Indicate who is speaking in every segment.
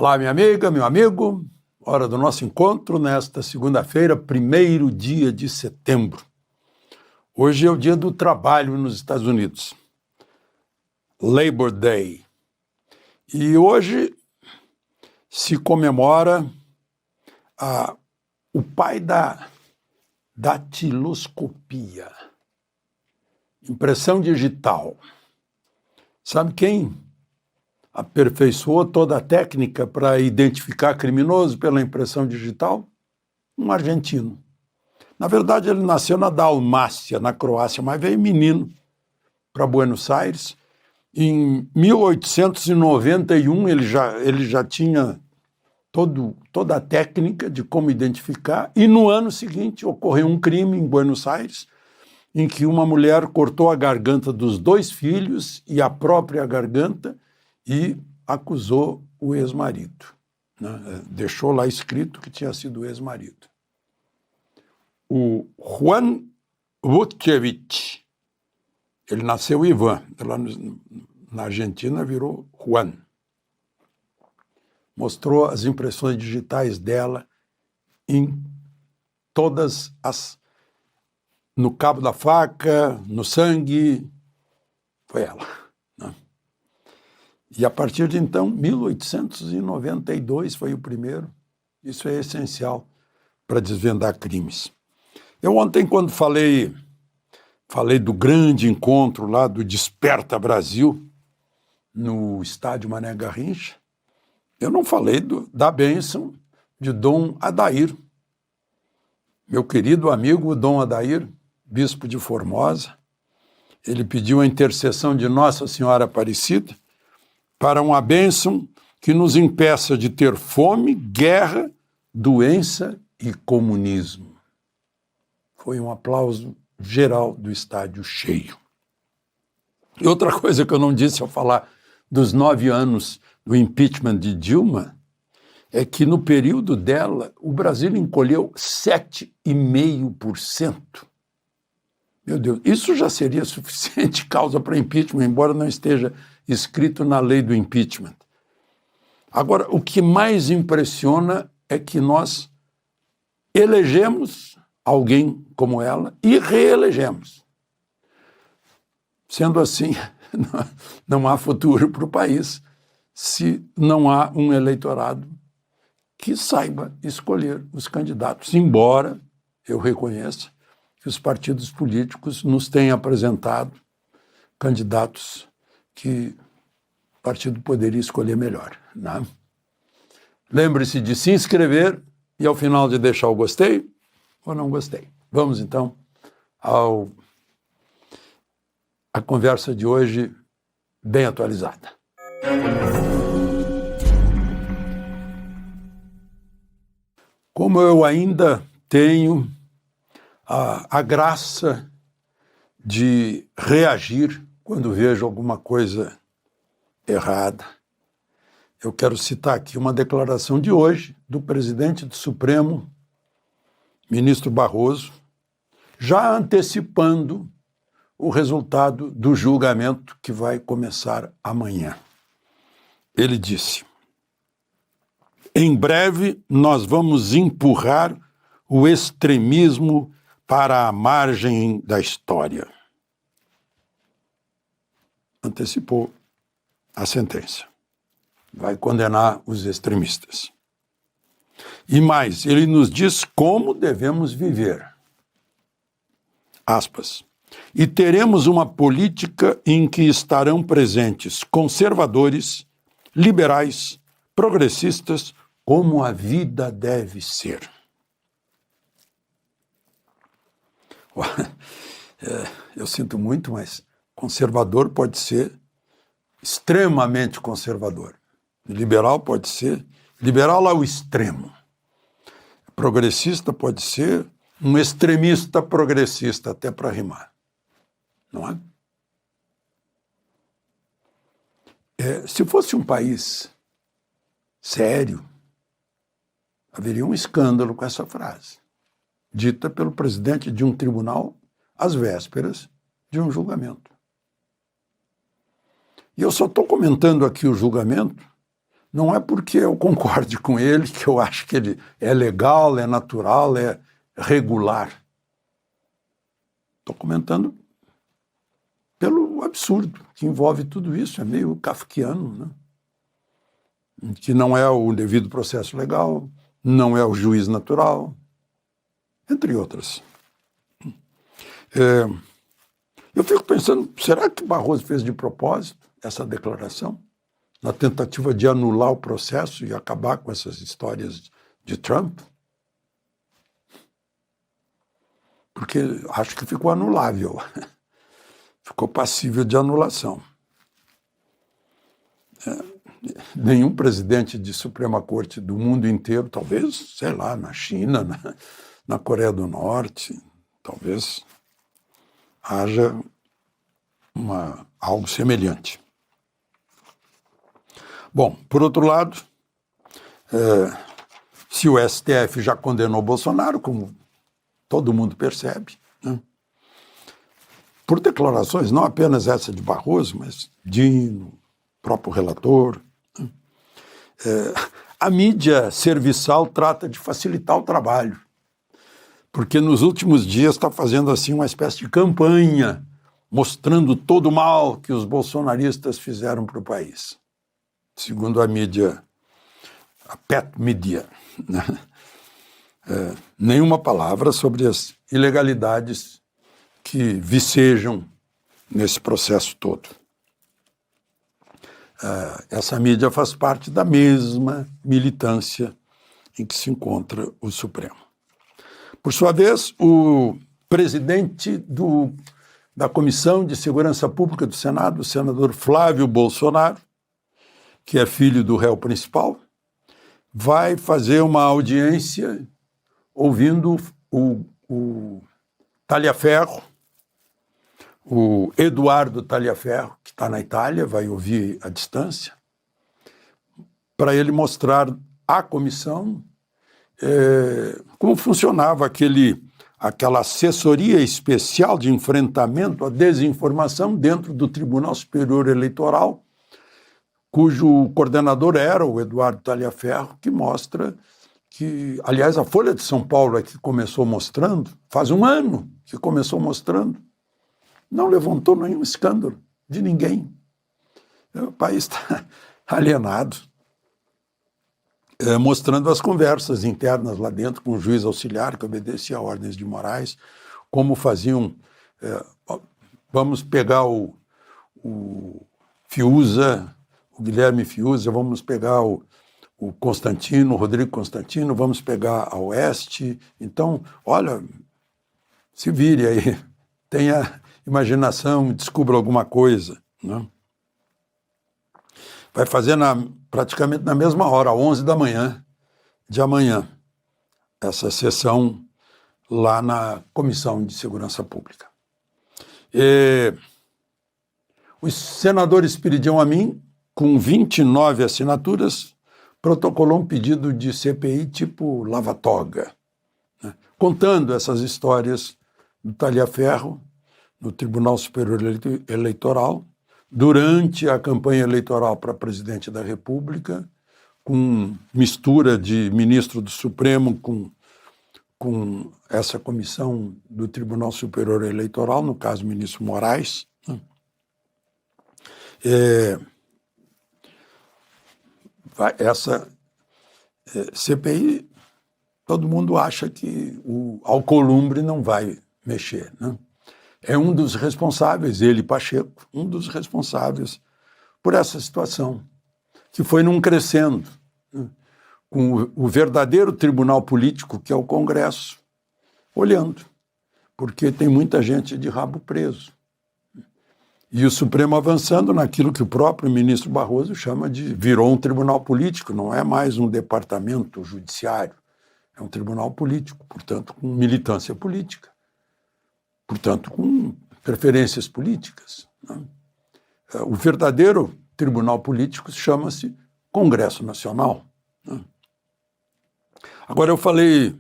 Speaker 1: Olá, minha amiga, meu amigo, hora do nosso encontro nesta segunda-feira, 1º dia de setembro. Hoje é o dia do trabalho nos Estados Unidos, Labor Day. E hoje se comemora o pai da datiloscopia, impressão digital. Sabe quem aperfeiçoou toda a técnica para identificar criminoso pela impressão digital? Um argentino. Na verdade, ele nasceu na Dalmácia, na Croácia, mas veio menino para Buenos Aires. Em 1891, ele já tinha toda a técnica de como identificar, e no ano seguinte ocorreu um crime em Buenos Aires, em que uma mulher cortou a garganta dos 2 filhos e a própria garganta e acusou o ex-marido, né? Deixou lá escrito que tinha sido o ex-marido. O Juan Vuccevic, ele nasceu Ivan, lá na Argentina virou Juan. Mostrou as impressões digitais dela em todas no cabo da faca, no sangue, foi ela, né? E a partir de então, 1892 foi o primeiro. Isso é essencial para desvendar crimes. Eu ontem, quando falei do grande encontro lá do Desperta Brasil, no estádio Mané Garrincha, eu não falei da bênção de Dom Adair, meu querido amigo Dom Adair, bispo de Formosa. Ele pediu a intercessão de Nossa Senhora Aparecida para uma bênção que nos impeça de ter fome, guerra, doença e comunismo. Foi um aplauso geral do estádio cheio. E outra coisa que eu não disse ao falar dos 9 anos do impeachment de Dilma é que no período dela o Brasil encolheu 7,5%. Meu Deus, isso já seria suficiente causa para impeachment, embora não esteja escrito na lei do impeachment. Agora, o que mais impressiona é que nós elegemos alguém como ela e reelegemos. Sendo assim, não há futuro para o país se não há um eleitorado que saiba escolher os candidatos, embora eu reconheça que os partidos políticos nos têm apresentado candidatos que o partido poderia escolher melhor, né? Lembre-se de se inscrever e ao final de deixar o gostei ou não gostei. Vamos então à conversa de hoje bem atualizada. Como eu ainda tenho a graça de reagir quando vejo alguma coisa errada, eu quero citar aqui uma declaração de hoje do presidente do Supremo, ministro Barroso, já antecipando o resultado do julgamento que vai começar amanhã. Ele disse: em breve nós vamos empurrar o extremismo para a margem da história. Antecipou a sentença. Vai condenar os extremistas. E mais, ele nos diz como devemos viver. Aspas. E teremos uma política em que estarão presentes conservadores, liberais, progressistas, como a vida deve ser. Eu sinto muito, mas conservador pode ser extremamente conservador. Liberal pode ser liberal ao extremo. Progressista pode ser um extremista progressista, até para rimar. Não é? Se fosse um país sério, haveria um escândalo com essa frase, dita pelo presidente de um tribunal às vésperas de um julgamento. E eu só estou comentando aqui o julgamento não é porque eu concorde com ele que eu acho que ele é legal, é natural, é regular. Estou comentando pelo absurdo que envolve tudo isso, é meio kafkiano, né? Que não é o devido processo legal, não é o juiz natural, entre outras. Eu fico pensando, será que Barroso fez de propósito essa declaração, na tentativa de anular o processo e acabar com essas histórias de Trump? Porque acho que ficou anulável, ficou passível de anulação. Nenhum presidente de Suprema Corte do mundo inteiro, talvez, sei lá, na China, na Coreia do Norte, talvez haja algo semelhante. Bom, por outro lado, se o STF já condenou Bolsonaro, como todo mundo percebe, né, por declarações, não apenas essa de Barroso, mas Dino, próprio relator, né, a mídia serviçal trata de facilitar o trabalho, porque nos últimos dias está fazendo assim uma espécie de campanha, mostrando todo o mal que os bolsonaristas fizeram para o país, segundo a mídia, a pet media, né? Nenhuma palavra sobre as ilegalidades que vicejam nesse processo todo. Essa mídia faz parte da mesma militância em que se encontra o Supremo. Por sua vez, o presidente da Comissão de Segurança Pública do Senado, o senador Flávio Bolsonaro, que é filho do réu principal, vai fazer uma audiência ouvindo o Tagliaferro, o Eduardo Tagliaferro, que está na Itália, vai ouvir à distância, para ele mostrar à comissão como funcionava aquela assessoria especial de enfrentamento à desinformação dentro do Tribunal Superior Eleitoral, cujo coordenador era o Eduardo Tagliaferro, que mostra que, aliás, a Folha de São Paulo é que começou mostrando, faz um ano que começou mostrando, não levantou nenhum escândalo de ninguém. O país está alienado, mostrando as conversas internas lá dentro com o juiz auxiliar que obedecia a ordens de Moraes, como faziam, vamos pegar o Fiuza, o Guilherme Fiuza, vamos pegar o Constantino, o Rodrigo Constantino, vamos pegar a Oeste. Então, olha, se vire aí, tenha imaginação, descubra alguma coisa, né? Vai fazer praticamente na mesma hora, 11 da manhã de amanhã, essa sessão lá na Comissão de Segurança Pública. Os senadores Espiridião Amin, com 29 assinaturas, protocolou um pedido de CPI tipo lava-toga, né, contando essas histórias do Tagliaferro no Tribunal Superior Eleitoral, durante a campanha eleitoral para presidente da República, com mistura de ministro do Supremo com essa comissão do Tribunal Superior Eleitoral, no caso o ministro Moraes, né. Essa CPI, todo mundo acha que o Alcolumbre não vai mexer, né? É um dos responsáveis, ele, Pacheco, um dos responsáveis por essa situação, que foi num crescendo, né? Com o verdadeiro tribunal político, que é o Congresso, olhando, porque tem muita gente de rabo preso. E o Supremo avançando naquilo que o próprio ministro Barroso chama de virou um tribunal político, não é mais um departamento judiciário, é um tribunal político, portanto, com militância política, portanto, com preferências políticas, né? O verdadeiro tribunal político chama-se Congresso Nacional, né? Agora eu falei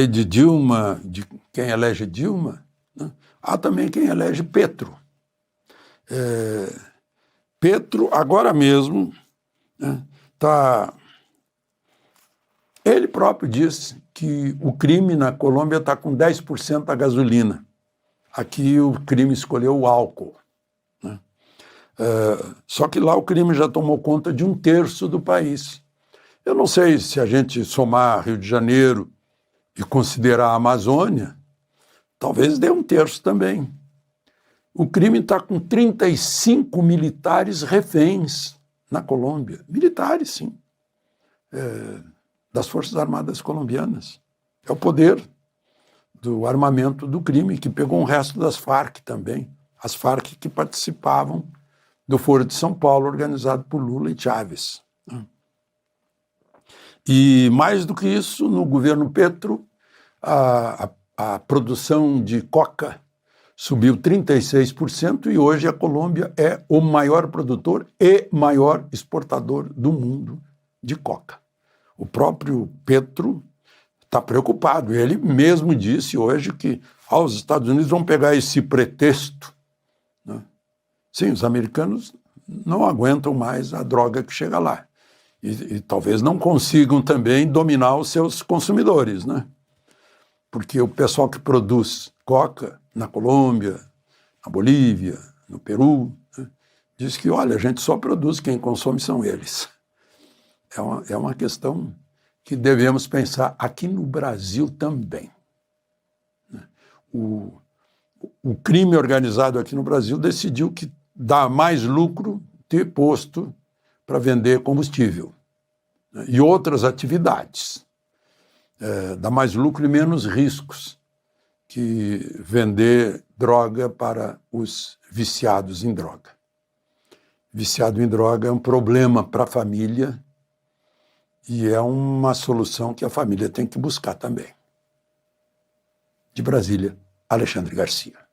Speaker 1: de Dilma, de quem elege Dilma, né? Há também quem elege Petro. Petro, agora mesmo, né, Ele próprio disse que o crime na Colômbia está com 10% da gasolina. Aqui o crime escolheu o álcool, né? Só que lá o crime já tomou conta de 1/3 do país. Eu não sei se a gente somar Rio de Janeiro e considerar a Amazônia, talvez dê 1/3 também. O crime está com 35 militares reféns na Colômbia. Militares, sim. Das Forças Armadas colombianas. É o poder do armamento do crime, que pegou um resto das Farc também. As Farc que participavam do Foro de São Paulo, organizado por Lula e Chávez. E mais do que isso, no governo Petro, a produção de coca subiu 36% e hoje a Colômbia é o maior produtor e maior exportador do mundo de coca. O próprio Petro está preocupado. Ele mesmo disse hoje que os Estados Unidos vão pegar esse pretexto, né? Sim, os americanos não aguentam mais a droga que chega lá. E talvez não consigam também dominar os seus consumidores, né? Porque o pessoal que produz coca na Colômbia, na Bolívia, no Peru, né, diz que, olha, a gente só produz, quem consome são eles. É uma questão que devemos pensar aqui no Brasil também. O crime organizado aqui no Brasil decidiu que dá mais lucro ter posto para vender combustível, né, e outras atividades. Dá mais lucro e menos riscos que vender droga para os viciados em droga. Viciado em droga é um problema para a família e é uma solução que a família tem que buscar também. De Brasília, Alexandre Garcia.